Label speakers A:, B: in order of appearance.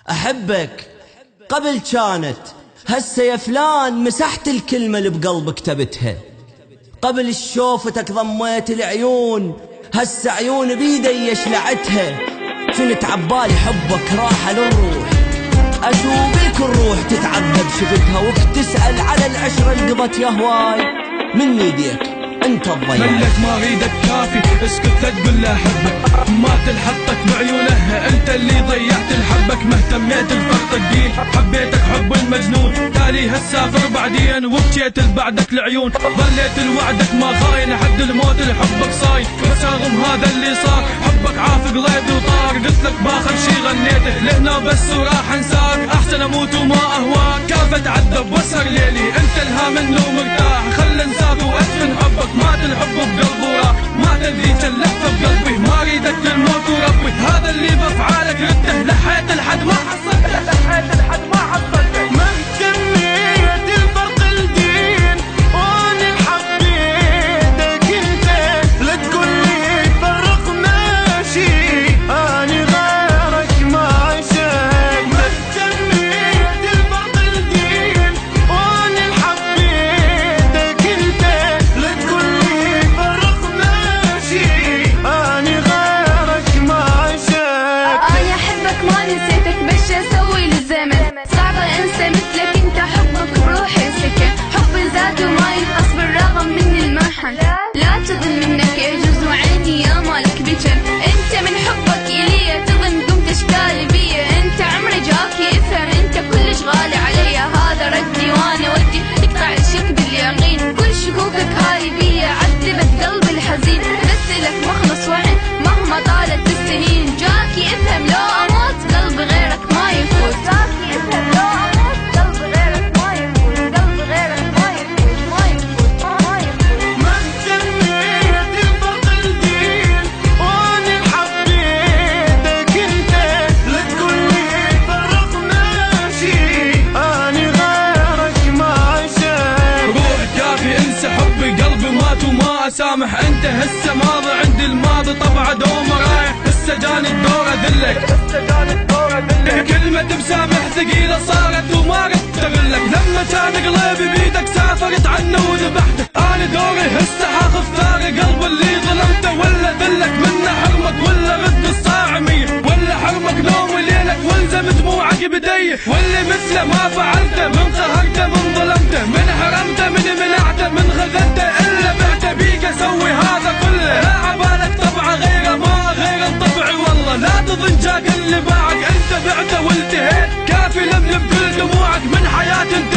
A: أحبك قبل كانت، هسه يا فلان مسحت الكلمة اللي بقلبك كتبتها. قبل شوفتك ضميت العيون، هسه عيون بيدي شلعتها. كنت عبالي حبك راحة للروح، أشوفك الروح تتعذب شفتها، وقت تسأل على العشرة اللي قضت يا هواي من ايديك انت الضيعت.
B: ملك ما اريدك كافي، اسكت لا تقول له احبك، ما تلحقك بعيونه انت اللي ضيعت الحبك. ما اهتميت الفرق الدين، حبيتك حب المجنون، تالي هالسافر بعدين وبكيت لبعدك العيون. ظليت لوعدك ما خاين لحد الموت لحبك صاين، بس رغم هذا اللي صار حبك عافق قلبي وطار. قلت لك باخر شي غنيته لهنا بس وراح انساك، احسن اموت وما اهواك. كيف اتعذب واسهر ليلي انت الها منه مرتاح، خل انساك وادفن حبك. مات الحب بقلبي وراح، مات ذيك اللهفة بقلبي، ما اريدك للموت وربي. هذا اللي بافعالك رده، لحيت لحد ما حصلته، لحيت لحد ما حصلته.
C: ما اهتميت الفرق الدين وانا حبيتك انت، لا تقول لي فرقنا شي اني غيرك ما عشقت. ما اهتميت الفرق الدين وانا حبيتك انت، لا تقول لي فرقنا شي اني غيرك ما عشقت.
D: انا احبك ما نسيتك، بس اسوي للزمن صعب انسى مثلك انت. حبك بروحي سكن، حبي زاد وما ينقص بالرغم من المحن. لا تظن منك يجوز وعيني يا مالك بجن، انت من حبك الي تظن قمت اشكالي بيا. انت عمري جاك يفهم، انت كلش غالي عليا. هذا ردي وانا ودي تقطع الشك باليقين، كل شكوكك هاي بيا عذبت قلبي الحزين. بس لك مخلص وعن مهما طالت السنين، جاك يفهم لو اموت قلبي غيرك ما يفوت. جاك يفهم لو اموت قلبي غيرك ما يفوت، قلبي غيرك ما يفوت، ما يفوت ما يفوت.
C: ما اهتميت الفرق الدين وانا حبيتك انت، لا تقول لي فرقنا شي اني غيرك ما عشقت.
B: روح كافي انسى حبي، قلبي مات وما اسامح. انت هسه ماضي عندي، الماضي طبعه دوم رايح. هسه جاني الدور اذلك، هسه جاني الدور اذلك. كلمة بسامح ثقيلة صارت وما ردت اغلك. لما كان قلبي بيدك سافرت عنه وذبحته. انا دوري هسه حاخذ ثار قلب اللي ظلمته، ولا ذلك منه حرمك ولا رد الصاعمية، ولا حرمك نوم ليلك والزم دموعك بدي. واللي مثله ما فعلته، من قهرته من ظلمته، من حرمته من منعته، من خذلته الا بعته. بيك اسوي هذا كله، لا عبالك طبعه غيره ما غير الطبع والله. لا تظن جاك اللي باعك انت بعته والتهيت، كافي لملم كل دموعك من حياتي انت